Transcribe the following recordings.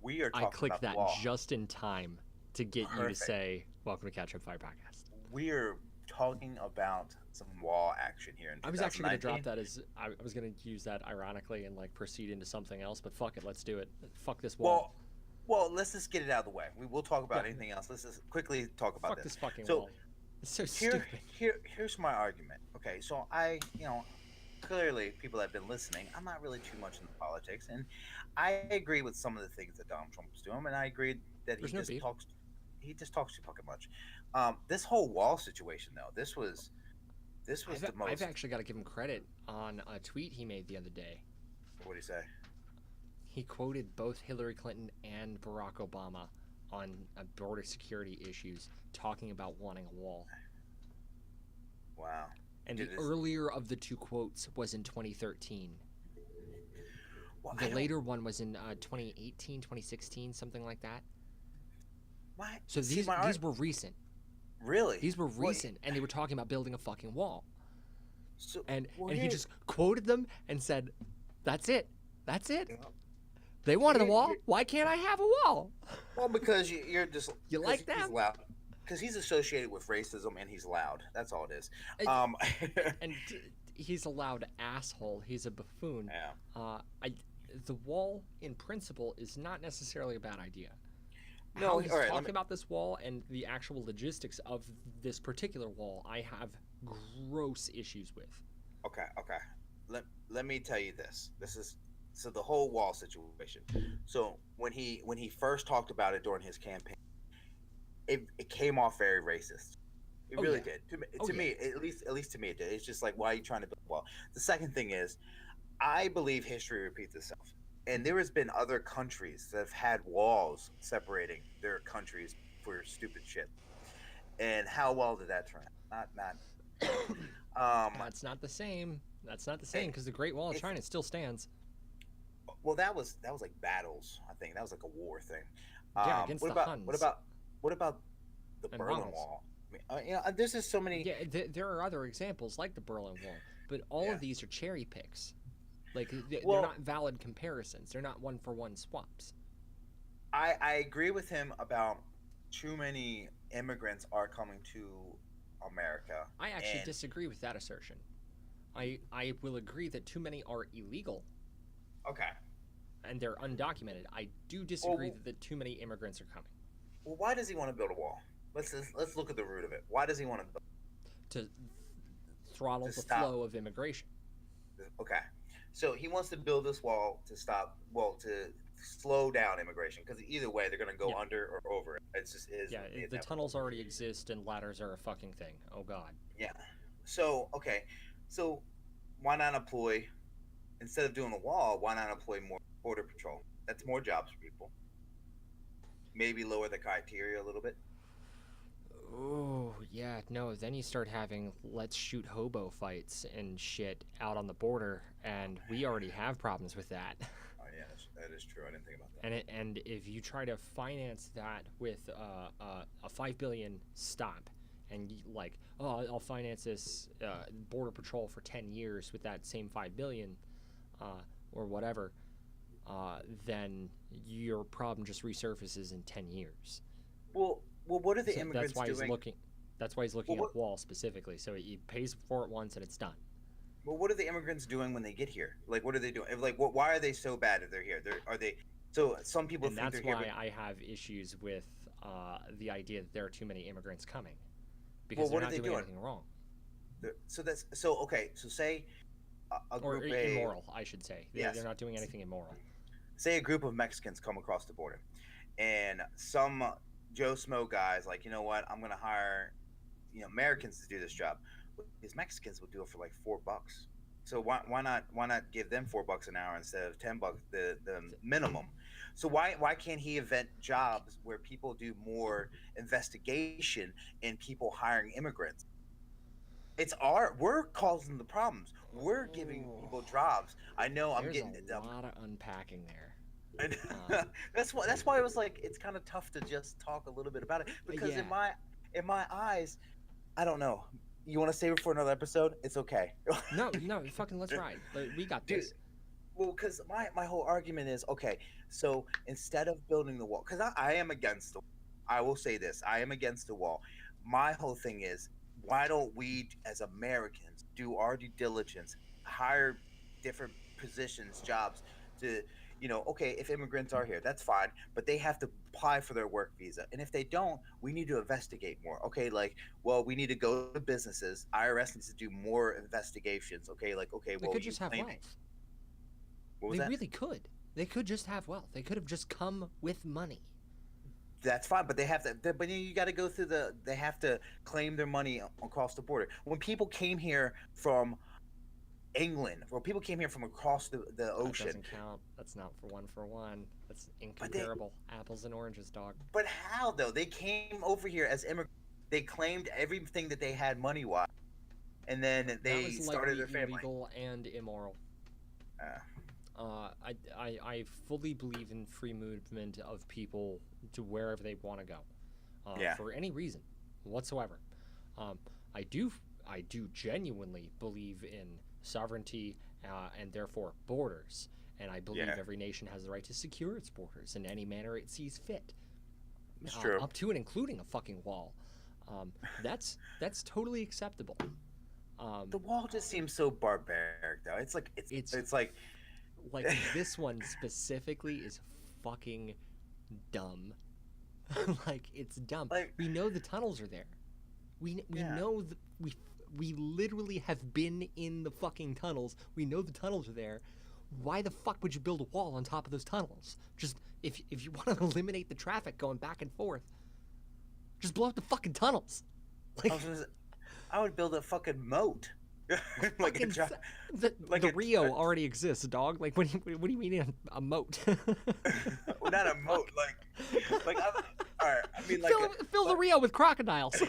We are I talking clicked about the that wall. just in time to get you to Perfect. say, "Welcome to Catch Up Fire Podcast." We are talking about some wall action here in I was actually gonna drop 2019. that as I was gonna use that ironically and like proceed into something else, but fuck it, let's do it. Fuck this wall. Well, well, let's just get it out of the way. We will talk Yeah, about anything else. Let's just quickly talk about fuck this. this fucking So wall. It's so here, stupid. here's my argument. Okay, so clearly people have been listening. I'm not really too much into politics, and I agree with some of the things that Donald Trump is doing, and I agree that There's no beef. he just talks too fucking much. This whole wall situation, though, this was the I've most. actually got to give him credit on a tweet he made the other day. What do you say? He quoted both Hillary Clinton and Barack Obama on border security issues, talking about wanting a wall. Wow. And the Dude, this. earlier of the two quotes was in 2013. Well, The I don't. later one was in 2018, 2016, something like that. Why? So See, these my art. these were recent. Really? These were Well, recent, and they were talking about building a fucking wall. so And well and he here. just quoted them and said, "That's it. That's it. You know, They wanted a wall. here, Why can't I have a wall? well, because you're just You because like he's them?" loud. Because he's associated with racism and he's loud. That's all it is. And, Um, and he's a loud asshole. He's a buffoon. yeah. I the wall in principle is not necessarily a bad idea. No. How All he's right. talking about this wall and the actual logistics of this particular wall, I have gross issues with. Okay. Okay. Let me tell you this. This is so the whole wall situation. So when he first talked about it during his campaign, it came off very racist. It Oh really yeah. did. Oh To yeah. me, at least to me, it did. It's just like, why are you trying to build a wall? The second thing is, I believe history repeats itself, and there has been other countries that have had walls separating their countries for stupid shit. And how well did that turn out? Not well. That's not the same. That's not the same It, because the Great Wall of it's China still stands. well, that was like battles. I think that was like a war thing. Yeah, against What the about Huns the and Berlin Mongols. Wall? I mean, there's just so many. Yeah, there are other examples like the Berlin Wall, but all Yeah. of these are cherry picks. Like they're Well, not valid comparisons. They're not one for one swaps. I agree with him about too many immigrants are coming to America, I actually and disagree with that assertion. I will agree that too many are illegal okay. and they're undocumented. I do disagree Well, that too many immigrants are coming why does he want to build a wall? Let's look at the root of it. Why does he want to to throttle the stop? flow of immigration. Okay, so he wants to build this wall to stop, well, to slow down immigration because either way they're going to go Yeah, under or over it. It's just is yeah. the The inevitable. tunnels already exist and ladders are a fucking thing. Oh God. Yeah. So okay, so why not employ, instead of doing a wall? Why not employ more border patrol? That's more jobs for people. Maybe lower the criteria a little bit. Oh, yeah, no, then you start having let's shoot hobo fights and shit out on the border, Oh and we man. already have problems with that. Oh yeah, that is true. I didn't think about that. And if you try to finance that with a 5 billion stop, and like, oh, I'll finance this border patrol for 10 years with that same 5 billion, or whatever, then your problem just resurfaces in 10 years. Well, what are the So that's immigrants why he's doing? looking. That's why he's Well, looking at what a wall specifically. So he pays for it once and it's done. well, what are the immigrants doing when they get here? Like, what are they doing? Like, what? Why are they so bad if they're here? Are they? So some people And think they're that's here, why but I have issues with the idea that there are too many immigrants coming well, because they're what are not they doing doing? anything wrong So that's so okay. So say a or group A, immoral, I should say. They're yes, not doing anything immoral. say a group of Mexicans come across the border, and some Joe Smo guys like, you know what? I'm gonna hire Americans to do this job. Well, these Mexicans will do it for like $4. So why not give them $4 an hour instead of $10 the minimum? So why can't he invent jobs where people do more investigation and people hiring immigrants? We're causing the problems. We're giving Oh, people jobs. I know I'm there's a getting it dumb. lot of unpacking there. And Uh, that's why it was like it's kind of tough to just talk a little bit about it because yeah, in my eyes, I don't know. You want to save it for another episode? It's okay. no, no, fucking let's ride. We got Dude, this. Well, because my whole argument is okay. So instead of building the wall, because I am against the, I will say this, I am against the wall. My whole thing is, why don't we as Americans do our due diligence, hire different positions, jobs to, okay, if immigrants are here, that's fine, but they have to apply for their work visa, and if they don't, we need to investigate more. Okay, like, well, we need to go to businesses. IRS needs to do more investigations. Okay, like, okay, They well, could you just have claiming. wealth. What was They that? really could. They could just have wealth. They could have just come with money. That's fine, but they have to. But you got to go through the. They have to claim their money across the border. When people came here from England, or people came here from across the That ocean, doesn't count. That's not for one. That's but they. incomparable. Apples and oranges, dog. But how though? They came over here as immigrants. They claimed everything that they had money wise, and then That they was started likely their family. illegal and immoral. Uh, I fully believe in free movement of people to wherever they want to go, yeah, for any reason whatsoever. Um, I do I do genuinely believe in sovereignty, and therefore borders, and I believe yeah, every nation has the right to secure its borders in any manner it sees fit, it's true. up to and including a fucking wall. That's totally acceptable. Um, The wall just seems so barbaric, though. It's like it's it's like like this one specifically is fucking dumb. Like it's dumb. like We know the tunnels are there. We yeah. know we literally have been in the fucking tunnels. We know the tunnels are there. Why the fuck would you build a wall on top of those tunnels? Just if you want to eliminate the traffic going back and forth, just blow up the fucking tunnels. I Like was gonna, I would build a fucking moat, like a fucking giant, like the Rio already exists, dog. Like what do you mean a moat? well, not a moat, like all right. I mean, Fill the Rio with crocodiles.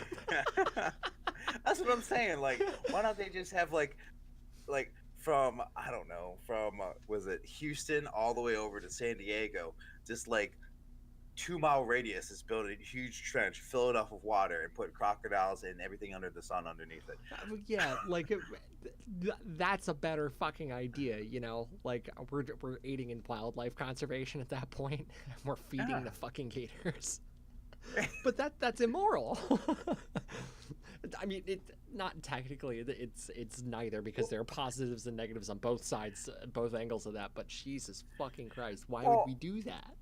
that's what I'm saying. Like, why don't they just have like from I don't know from was it Houston all the way over to San Diego, just like 2 mile radius is build a huge trench, fill it up with water, and put crocodiles and everything under the sun underneath it. Yeah, like that's a better fucking idea, you know? Like we're aiding in wildlife conservation at that point. We're feeding Yeah. the fucking gators. But that's immoral. I mean, it not technically. It's neither because there are positives and negatives on both sides, both angles of that. But Jesus fucking Christ, why would we Well, do that?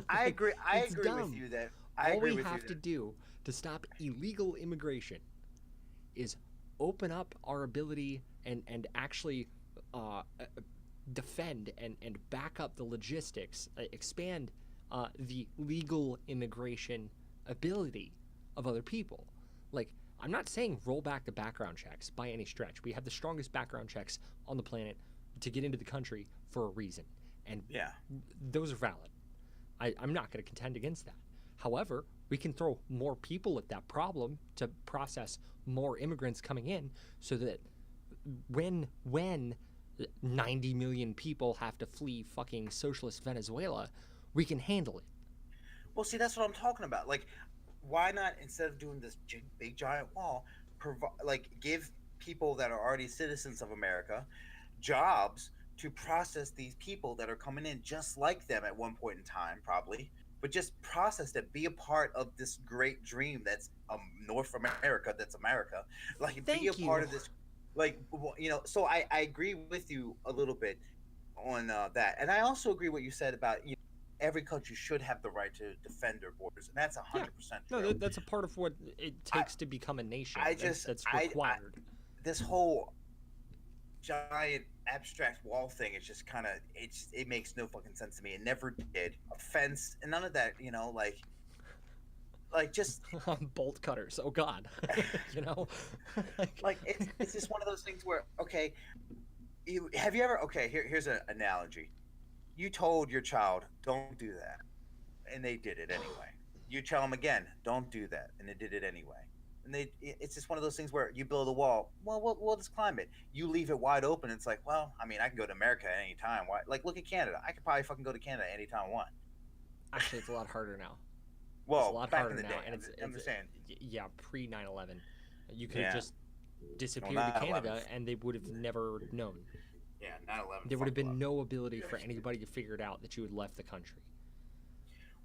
I Like, agree. I it's agree with dumb. you that I All agree we with you have to that. do to stop illegal immigration is open up our ability and actually uh, uh, defend and back up the logistics, expand the legal immigration ability of other people. Like, I'm not saying roll back the background checks by any stretch. We have the strongest background checks on the planet to get into the country for a reason, and Yeah. those are valid. I'm not going to contend against that. However, we can throw more people at that problem to process more immigrants coming in so that when 90 million people have to flee fucking socialist Venezuela, we can handle it. Well, see, that's what I'm talking about. Like, why not instead of doing this big giant wall, provide like give people that are already citizens of America jobs to process these people that are coming in just like them at one point in time, probably, but just process them, be a part of this great dream that's North America, that's America. Like, be a Thank part you. of this. Like, so I agree with you a little bit on that, and I also agree what you said about every country should have the right to defend their borders, and that's a Yeah. hundred percent No, true. that's a part of what it I takes to become a nation. I That's just that's I required. this whole giant abstract wall thing is just kind of it makes no fucking sense to me. It never did. A fence and none of that. Just Bolt cutters. Oh God. You know. Like, like it's just one of those things where okay, have you ever here's an analogy. You told your child don't do that, and they did it anyway. You tell them again, don't do that, and they did it anyway. And it's just one of those things where you build a wall. Well, we'll just climb it. You leave it wide open. It's like, well, I mean, I can go to America at any time. Why? Like, look at Canada. I could probably fucking go to Canada anytime I want. actually, it's a lot harder now. It's a Well, lot back in harder the now, day, and I'm just saying. yeah, pre 9/11, you could have Yeah. just Well, disappeared to 9/11. Canada, and they would have never known. Yeah, 9/11 There would have fucked a lot. been no ability for anybody to figure it out that you had left the country.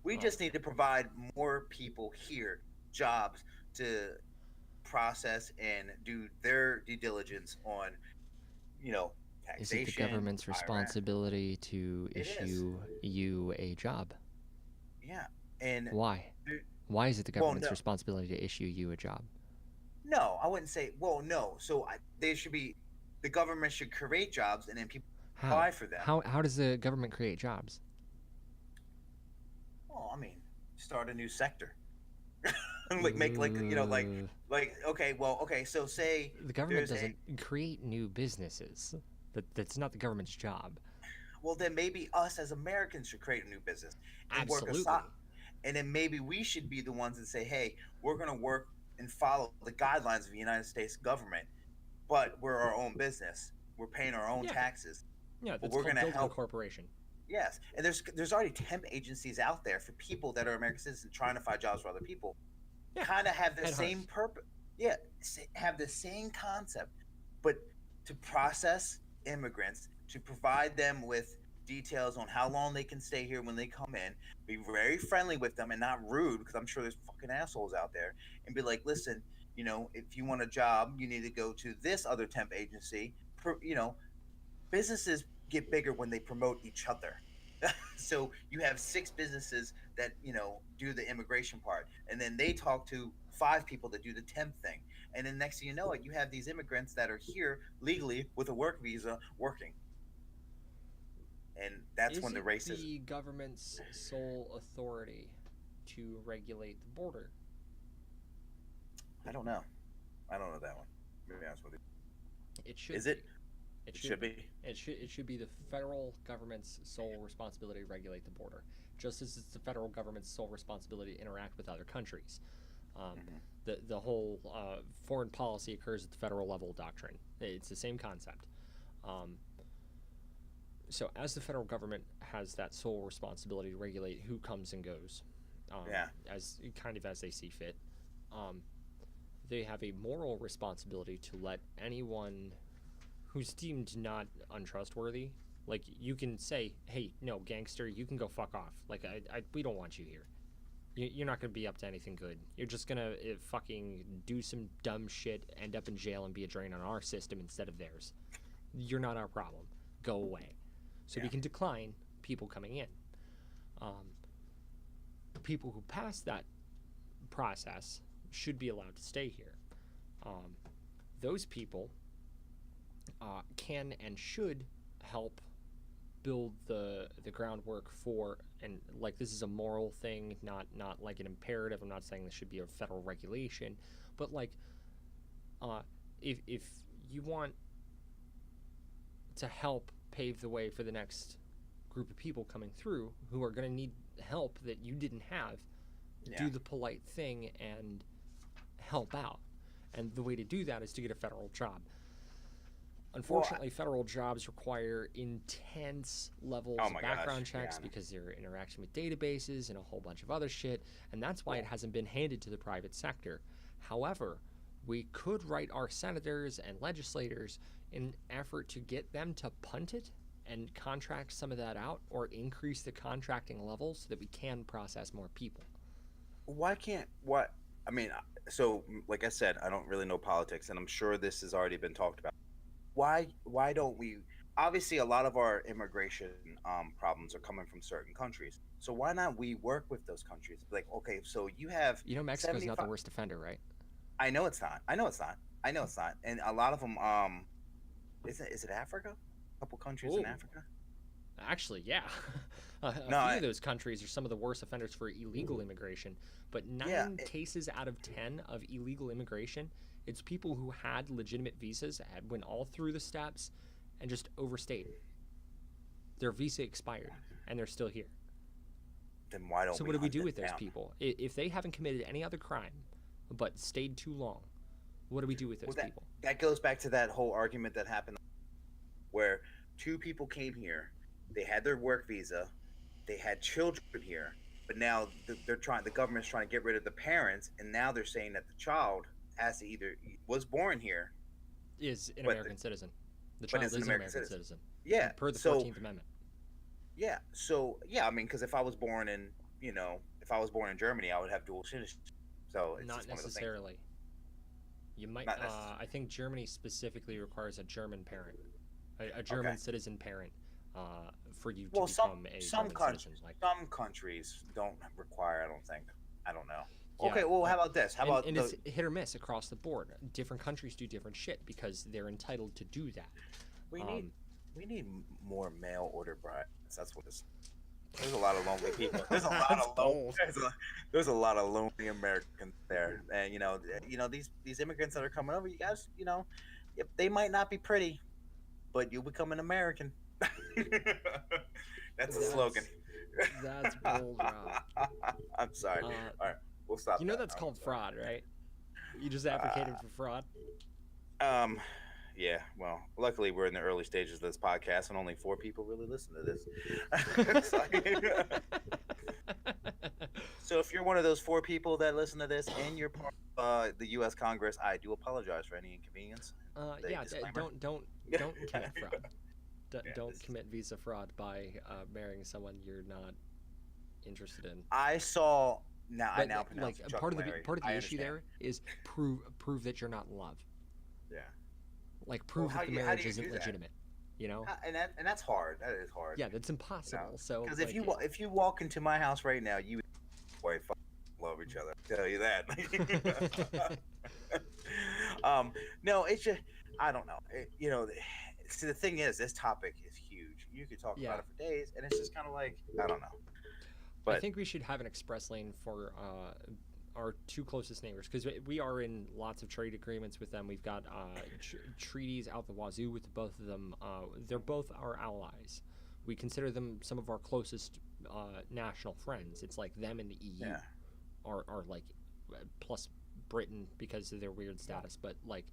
We Um, just need to provide more people here jobs to process and do their due diligence on, you know, is it the taxation, government's IRS. responsibility to It is. issue you a job? Yeah. And Why? there- Why is it the well, government's no, responsibility to issue you a job? no, I wouldn't say. Well, no. So they should be. The government should create jobs, and then people How? apply for them. How does the government create jobs? Well, I mean, start a new sector. Like make like Uh, okay, well, okay. So say the government there's a doesn't create new businesses. That's not the government's job. well, then maybe us as Americans should create a new business and work aside, Absolutely. and then maybe we should be the ones that say, hey, we're going to work and follow the guidelines of the United States government, but we're our own business. We're paying our own Yeah. taxes, Yeah, but that's we're going called to building a help. corporation. Yes, and there's already temp agencies out there for people that are American citizens trying to find jobs for other people. Yeah. Kind of have the same Headhunters. purpose. Yeah, have the same concept, but to process immigrants, to provide them with details on how long they can stay here when they come in, be very friendly with them and not rude, because I'm sure there's fucking assholes out there, and be like, listen, if you want a job, you need to go to this other temp agency. Businesses get bigger when they promote each other. So you have six businesses that do the immigration part, and then they talk to five people that do the temp thing, and then next thing you know it, you have these immigrants that are here legally with a work visa working, and that's Is when the it racism. the government's sole authority to regulate the border? I don't know. I don't know that one. To be honest with you, It should is be. it? It It should should be. be. It should be the federal government's sole responsibility to regulate the border, just as it's the federal government's sole responsibility to interact with other countries. Um, Hmm. the whole foreign policy occurs at the federal level doctrine. It's the same concept. Um, so as the federal government has that sole responsibility to regulate who comes and goes, Yeah. as kind of as they see fit, um, they have a moral responsibility to let anyone who's deemed not untrustworthy, like you can say, hey, no, gangster, you can go fuck off. Like we don't want you here. You're not gonna be up to anything good. You're just gonna fucking do some dumb shit, end up in jail, and be a drain on our system instead of theirs. You're not our problem. Go away. So Yeah. we can decline people coming in. Um, People who pass that process should be allowed to stay here. Um, those people can and should help build the groundwork for, and like this is a moral thing, not like an imperative. I'm not saying this should be a federal regulation, but like uh, if you want to help pave the way for the next group of people coming through who are going to need help that you didn't have, Yeah. do the polite thing and help out. And the way to do that is to get a federal job. Well, Unfortunately, federal jobs require intense levels oh of my background gosh. checks Yeah. because they're interaction with databases and a whole bunch of other shit, and that's why it Well, hasn't been handed to the private sector. However, we could write our senators and legislators in an effort to get them to punt it and contract some of that out or increase the contracting levels so that we can process more people. why can't what? I mean, so like I said, I don't really know politics, and I'm sure this has already been talked about. Why don't we? Obviously, a lot of our immigration problems are coming from certain countries. So why not we work with those countries? Like, okay, so you have You know, Mexico's not the 75. worst offender, right? I know it's not. I know it's not. I know it's not. And a lot of them, is it Africa? A couple countries in Oh, Africa. actually, yeah. A No, few of those countries are some of the worst offenders for illegal immigration. But yeah, 9 cases out of 10 of illegal immigration, it's people who had legitimate visas, had went all through the steps, and just overstayed. Their visa expired, and they're still here. then why don't So we what do we hunt do them with those down? people? If they haven't committed any other crime, but stayed too long, what do we do with Well, those that people? that goes back to that whole argument that happened where two people came here, they had their work visa, they had children here, but now the government's trying to get rid of the parents, and now they're saying that the child has to either was born here, Is an but the, American citizen. The but child is an is an American American citizen. citizen Yeah. per the So 14th Amendment. yeah. So yeah. I mean, because if I was born in, if I was born in Germany, I would have dual citizenship. So it's Not just one of those things. necessarily. You might. Not necessarily. I think Germany specifically requires a German parent, a Okay. German citizen parent, for you to Well, become a German citizen. Like, some countries don't require. I don't think. I don't know. yeah, Okay. Well, how about this? How about and the? it's hit or miss across the board. Different countries do different shit because they're entitled to do that. We need Um, we need more mail order brides. That's what it is. There's a lot of lonely people. There's a lot that's of bold. there's a lot of lonely Americans there, and these immigrants that are coming over. You guys, they might not be pretty, but you become an American. That's a slogan. That's bold, Rob. I'm sorry. Uh, All right, we'll stop you know that. that's I'm called sorry. fraud, right? You just advocated for fraud. Um, yeah. Well, luckily we're in the early stages of this podcast, and only 4 people really listen to this. So if you're one of those 4 people that listen to this, and you're part of the U.S. Congress, I do apologize for any inconvenience. The Yeah, disclaimer. don't commit fraud. Don't This commit visa fraud by marrying someone you're not interested in. I saw now. I But now pronounce like Chuck part of the Larry. part of the I issue understand. there is prove that you're not in love. Yeah. Like Well, prove that the how marriage do you isn't do that? legitimate. You know? And that's hard. That is hard. Yeah, that's impossible. So Because like, if you walk into my house right now, you boy love each other. I'll tell you that. No, it's just I don't know. See, the thing is, this topic is huge. You could talk yeah, about it for days, and it's just kind of like I don't know. I But think we should have an express lane for our two closest neighbors because we are in lots of trade agreements with them. We've got treaties out the wazoo with both of them. They're both our allies. We consider them some of our closest national friends. It's like them and the EU yeah, are like plus Britain because of their weird status, but like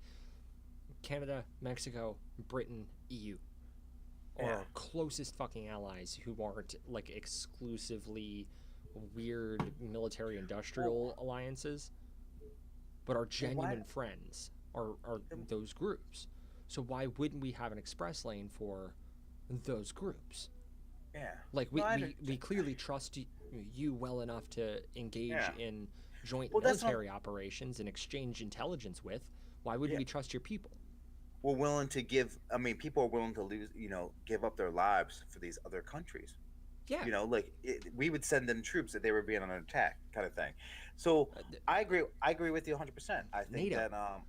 Canada, Mexico, Britain, EU are yeah. our closest fucking allies who aren't like exclusively weird military industrial alliances, but are Well, why? genuine friends are those groups. So why wouldn't we have an express lane for those groups? Yeah. Like No, I we understand. clearly trust you well enough to engage Yeah. in joint Well, that's not. military operations and exchange intelligence with. Why wouldn't Yeah. we trust your people? We're willing to give. I mean, people are willing to lose. Give up their lives for these other countries. Yeah, Like we would send in troops if they were being under attack, kind of thing. So I agree. I agree with you 100%. I think NATO. that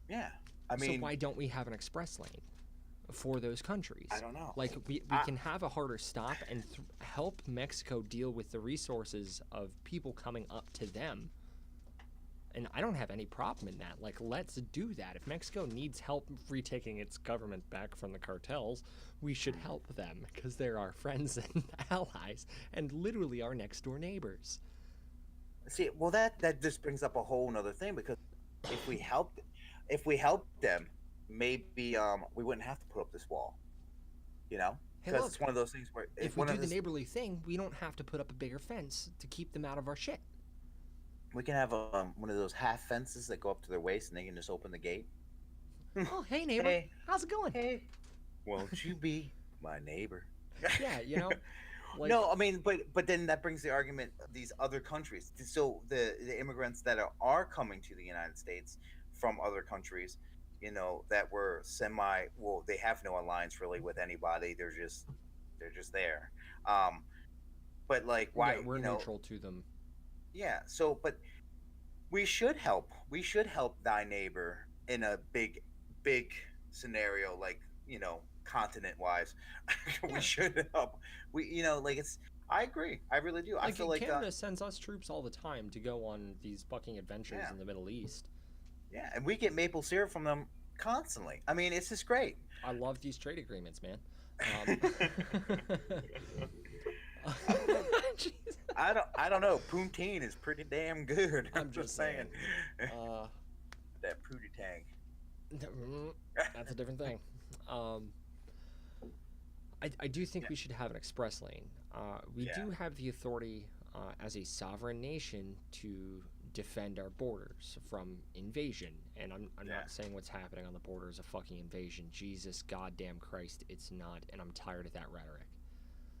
yeah. I So mean, why don't we have an express lane for those countries? I don't know. Like we I, can have a harder stop and help Mexico deal with the resources of people coming up to them. And I don't have any problem in that. Like, let's do that. If Mexico needs help retaking its government back from the cartels, we should help them because they're our friends and allies and literally our next door neighbors. See, well, that just brings up a whole nother thing because if we help, if we help them, maybe we wouldn't have to put up this wall. You know, Hey, because it's look, one of those things where if it's we one do of the this. neighborly thing, we don't have to put up a bigger fence to keep them out of our shit. We can have one of those half fences that go up to their waist, and they can just open the gate. Oh, hey, neighbor. Hey, How's it going? hey, won't you be my neighbor? Yeah, you know? Like, No, I mean, but then that brings the argument of these other countries. So the immigrants that are coming to the United States from other countries, that were well, they have no alliance really with anybody. They're just there. Um, but like yeah, why, we're neutral to them. yeah. So, but we should help. We should help thy neighbor in a big scenario, like continent wise. We Yeah. should help. Like it's. I agree. I really do. I Like, feel like Canada sends us troops all the time to go on these fucking adventures yeah, in the Middle East. yeah, and we get maple syrup from them constantly. I mean, it's just great. I love these trade agreements, man. Um, Jeez. I don't know. Poutine is pretty damn good. I'm just saying. Uh, That poutine. that's a different thing. I do think Yeah, we should have an express lane. We yeah, do have the authority as a sovereign nation to defend our borders from invasion. And I'm Yeah. not saying what's happening on the border is a fucking invasion. Jesus goddamn Christ, it's not, and I'm tired of that rhetoric.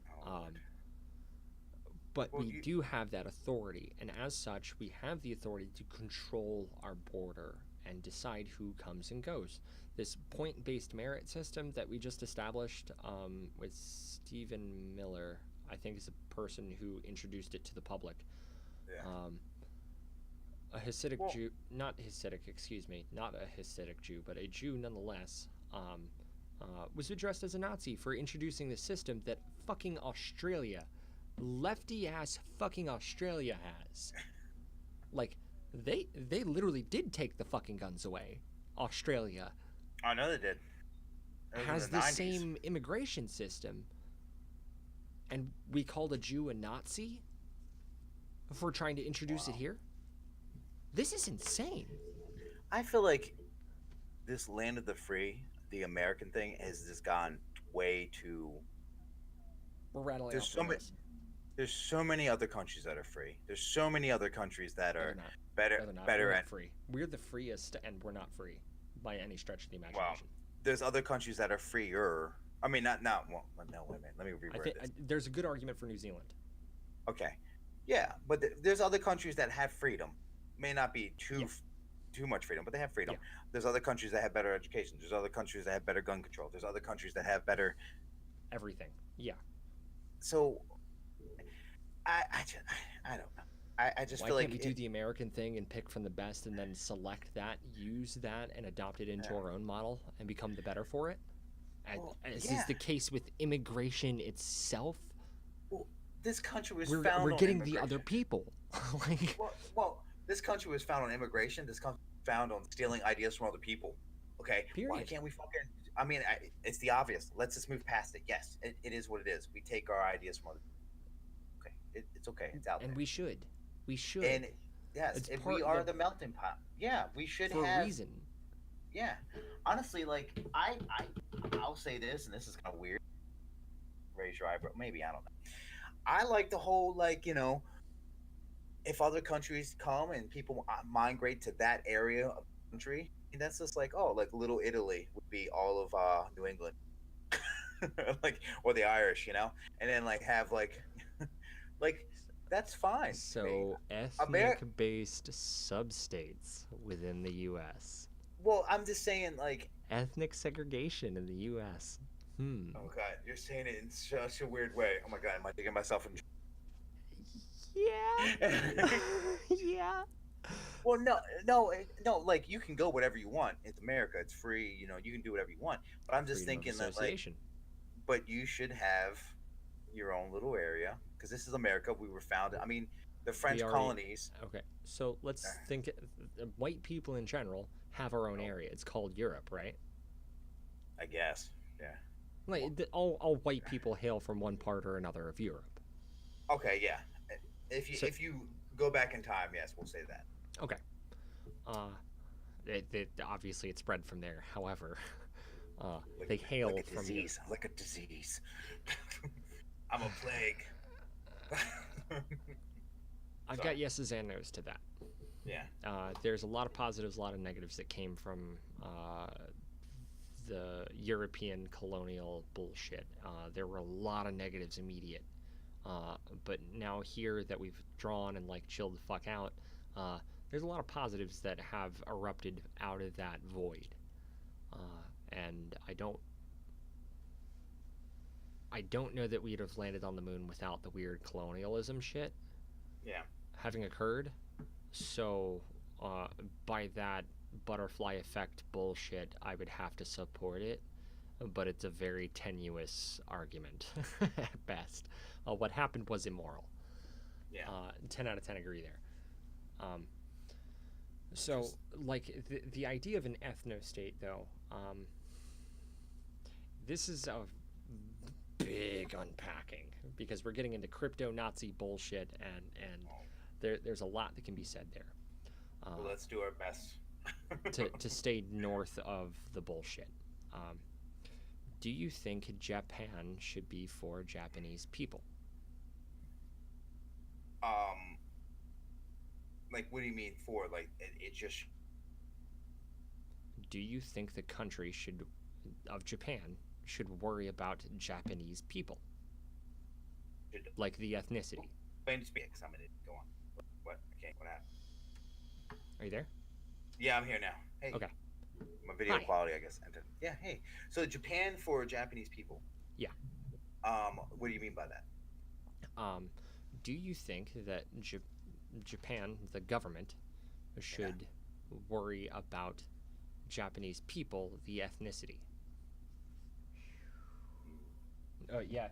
Oh, Lord. Um, but Well, we you. do have that authority, and as such, we have the authority to control our border and decide who comes and goes. This point-based merit system that we just established with Stephen Miller, I think, is the person who introduced it to the public. Yeah. Um, a Hasidic Well, Jew, not Hasidic, excuse me, not a Hasidic Jew, but a Jew nonetheless, was addressed as a Nazi for introducing the system that fucking Australia, lefty ass fucking Australia has. Like, they literally did take the fucking guns away. Australia I know they did. It was in has the the 90s. same immigration system, and we called a Jew a Nazi for trying to introduce it Wow. here. This is insane. I feel like this land of the free, the American thing, has just gone way too. We're rattling There's off the so many. rails. There's so many other countries that are free. There's so many other countries that No, they're are not. better No, they're not. We're better not at. free. We're the freest, and we're not free by any stretch of the Well, imagination. there's other countries that are freer. I mean, not well. No, wait a minute. Let me I reword think this. there's a good argument for New Zealand. Okay, yeah, but there's other countries that have freedom. May not be Yeah, too much freedom, but they have freedom. yeah, There's other countries that have better education. There's other countries that have better gun control. There's other countries that have better. everything. Yeah. So I just I don't know. I just Why feel can't like we do the American thing and pick from the best and then select that, use that, and adopt it into yeah. our own model and become the better for it? Well, As is yeah. the case with immigration itself, Well, this country was we're found on getting the other immigration. people. Like, Well, this country was found on immigration. This country was found on stealing ideas from other people. Okay, why period. can't we fucking? I mean, it's the obvious. Let's just move past it. Yes, it is what it is. We take our ideas from other. Okay, it's okay. It's out And there. we should. We should. And yes, It's if we part are the the melting pot. Yeah, we should for a have. reason. Yeah, honestly, like I'll say this, and this is kind of weird. Raise your eyebrow. Maybe I don't know. I like the whole like if other countries come and people migrate to that area of the country, and that's just like like little Italy would be all of New England, like or the Irish, and then like have like that's fine to me. So, Amer- ethnic based substates within the US. well, I'm just saying like Ethnic segregation in the US. Hmm. oh god, you're saying it in such a weird way. Oh my god, am I digging myself in? Yeah. Yeah. Well, no. Like you can go whatever you want. It's America. It's free. You can do whatever you want. But I'm just Freedom of thinking that like, association. but you should have your own little area because this is America. We were founded. I mean, the We French already. colonies. Okay. So let's think. White people in general have our own Oh, area. It's called Europe, right? I guess. Yeah. Well, Like all white people hail from one part or another of Europe. okay. Yeah. If you So if you go back in time, yes, we'll say that. okay. Uh, obviously it spread from there. However, Like they like hail a from Europe. disease. Like a disease. I'm a plague. I've Sorry. got yeses and nos to that. Yeah. There's a lot of positives, a lot of negatives that came from the European colonial bullshit. There were a lot of negatives immediate. But now here that we've drawn and like chilled the fuck out, there's a lot of positives that have erupted out of that void. And I don't know that we'd have landed on the moon without the weird colonialism shit Yeah. having occurred. So, by that butterfly effect bullshit, I would have to support it, but it's a very tenuous argument at best. What happened was immoral. Yeah. 10 out of 10 agree there. So, Just like, the idea of an ethno-state, though, this is a big unpacking because we're getting into crypto-Nazi bullshit, and there's a lot that can be said there. well, let's do our best. To stay north of the bullshit. Do you think Japan should be for Japanese people? like Like, what do you mean for? Like, it just Do you think the country of Japan should worry about Japanese people, should like the ethnicity? explain to me because I'm gonna go on. What? Okay, what happened? Are you there? Yeah, I'm here now. Hey, Okay. my video Hi. quality, I guess. Entered. Yeah, hey. So Japan for Japanese people. Yeah. What do you mean by that? Um, do you think that Japan, the government, Yeah. should worry about Japanese people, the ethnicity? Oh yeah,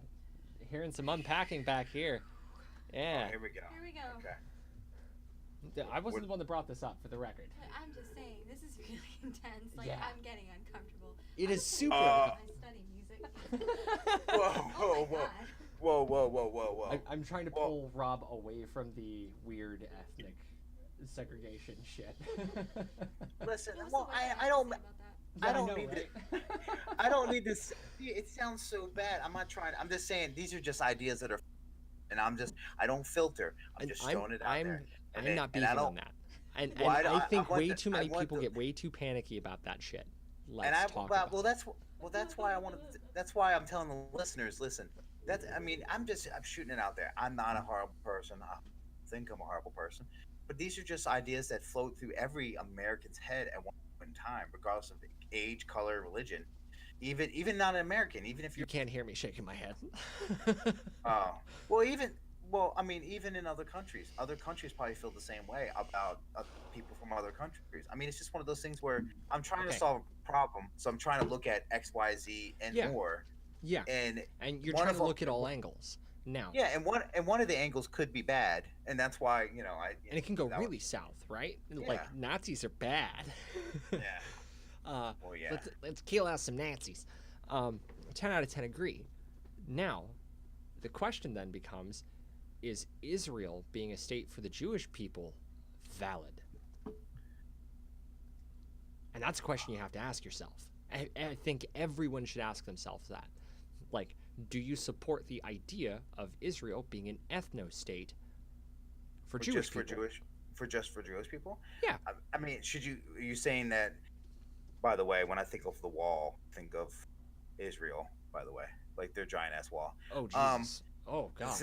hearing some unpacking back here. Oh, Yeah, here we go. Here we go. Okay. I wasn't What? the one that brought this up, for the record. I'm just saying, this is really intense. Like, Yeah. I'm getting uncomfortable. It I'm is just super. gonna I study music. Whoa, Oh whoa, my whoa, god. whoa. I'm trying to Well- pull Rob away from the weird ethnic segregation shit. Listen, What was well, the worst thing I you don't. have to say about that? I don't know, need right? I don't need this. It sounds so bad. I'm not trying. I'm just saying these are just ideas that are, and I don't filter. I'm And just throwing it out there. I'm And not and I beefing don't. on that. And, Well, and I think want way the- too I many want people the- get way too panicky about that shit. Let's And I talk about well, it. that's why I want to. That's why I'm telling the listeners. Listen, that's. I mean, I'm shooting it out there. I'm not a horrible person. I think I'm a horrible person, but these are just ideas that float through every American's head at one point in time, regardless of age, color, religion. Even not an American. Even if You you're can't hear me shaking my head. Oh, I mean, even in other countries probably feel the same way about people from other countries. I mean, it's just one of those things where I'm trying to Okay. solve a problem, so I'm trying to look at X, Y, Z, and Yeah. more. Yeah, And and you're one trying of to them- look at all angles now, yeah, and one of the angles could be bad, and that's why and it can go that really south, right? Yeah. Like Nazis are bad. yeah, Well, yeah. let's kill out some Nazis. 10 out of 10 agree. Now, the question then becomes: is Israel being a state for the Jewish people valid? And that's a question you have to ask yourself. I think everyone should ask themselves that. Like, do you support the idea of Israel being an ethno state for Jewish people? For Jewish people. Yeah. I mean, are you saying that? By the way, when I think of the wall, I think of Israel. By the way, like their giant ass wall. Oh Jesus! Oh God! That's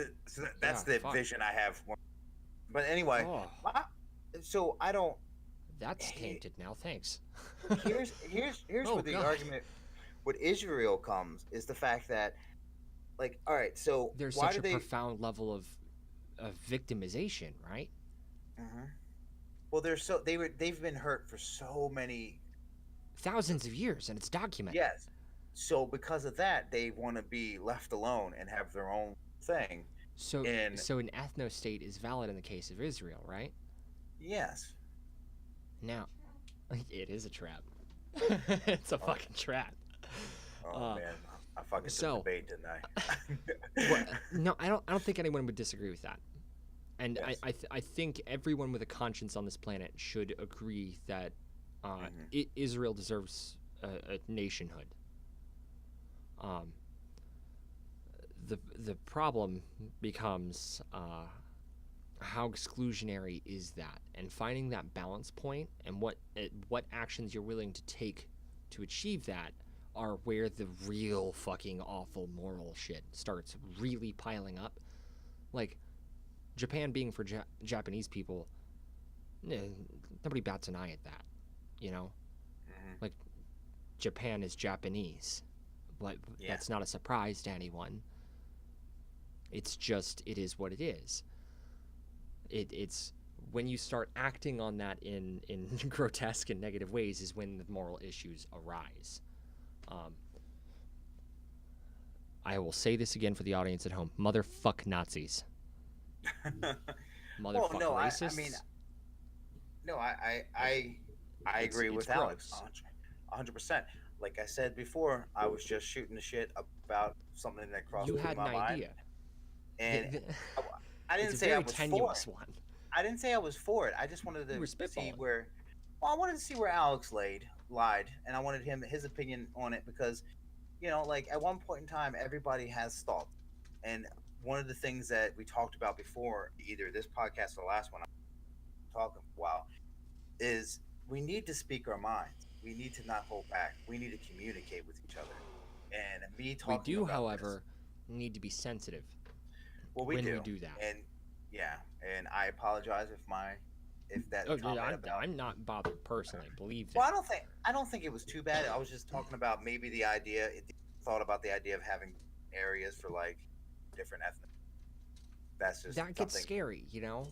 Yeah, the fuck. vision I have. But anyway, Oh, so I don't. that's tainted now. Thanks. Here's Oh, where the God. argument with Israel comes is the fact that, like, all right, so There's why such do a they? profound level of victimization, right? Mhm. Well, they've been hurt for so many. Thousands of years, and it's documented. Yes. So because of that, they want to be left alone and have their own thing. So, And- so an ethno state is valid in the case of Israel, right? Yes. Now, it is a trap. It's a fucking trap. Oh man, I fucking so- took the bait, didn't I? Well, no, I don't think anyone would disagree with that. And Yes. I think everyone with a conscience on this planet should agree that Mhm. Israel deserves a nationhood. The problem becomes how exclusionary is that, and finding that balance point, and what actions you're willing to take to achieve that are where the real fucking awful moral shit starts really piling up. Like Japan being for Japanese people, nobody bats an eye at that, you know. Mhm. Japan is Japanese, but Yeah. that's not a surprise to anyone. It's just, it is what it is. It's when you start acting on that in grotesque and negative ways is when the moral issues arise. I will say this again for the audience at home: motherfuck Nazis, motherfuck Well, no, racists. I mean, no, I agree it's with Alex, gross. 100%. Like I said before, I was just shooting the shit about something that crossed You through had my an mind, idea. and I didn't It's a say I very was for tenuous it. one. I didn't say I was for it. I just wanted You were to see spitballing. where. Well, I wanted to see where Alex lied, and I wanted his opinion on it because, like at one point in time, everybody has thoughts, and one of the things that we talked about before, either this podcast or the last one, I talking for a while, is we need to speak our minds. We need to not hold back. We need to communicate with each other. And me We talking do, about this, however, need to be sensitive well, we when we do, do that. and yeah, and I apologize if that Oh, yeah, comment about. I'm not bothered personally. Believe Well, that. I don't think it was too bad. I was just talking about maybe the idea. Thought about the idea of having areas for like different ethnic. That's just That gets something. scary, you know.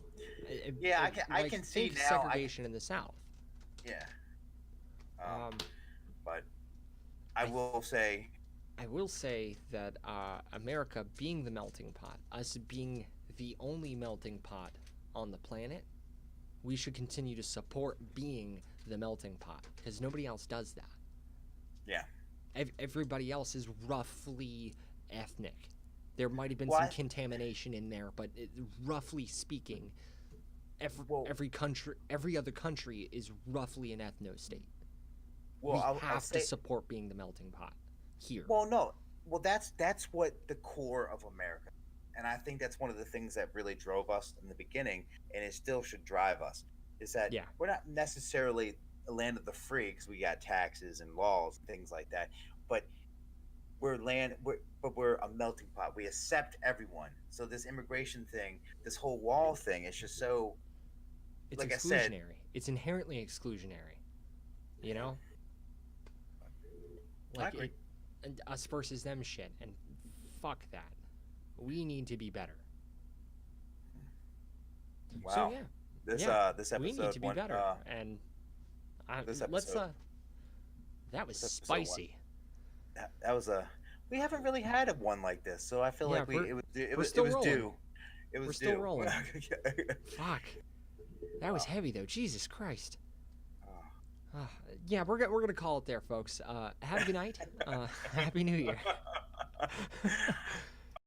Yeah, I Like can see think now. segregation in the South. Yeah. Um, Um, but I I th- will say, I will say that America being the melting pot, us being the only melting pot on the planet, we should continue to support being the melting pot because nobody else does that. yeah. Everybody else is roughly ethnic. There might have been some What? contamination in there, but roughly speaking, Well, every other country is roughly an ethno state. well, We I'll have to say. support being the melting pot here. Well, no. Well, that's what the core of America, and I think that's one of the things that really drove us in the beginning, and it still should drive us, is that Yeah, we're not necessarily a land of the free because we got taxes and laws and things like that, but we're a melting pot. We accept everyone. So this immigration thing, this whole wall thing, it's just so, it's like I said, exclusionary. It's inherently exclusionary. You know, I like agree. and us versus them shit. And fuck that. We need to be better. So Wow. yeah, This yeah, this we need episode to be went better. And this let's episode that was this episode went spicy. that was a we haven't really had a one like this, so I feel Yeah, like we it we're was it still was rolling. due. It was We're still due. rolling. Fuck. That was Wow. heavy though. Jesus Christ. Oh. Yeah, we're gonna call it there, folks. Have a good night. Happy New Year.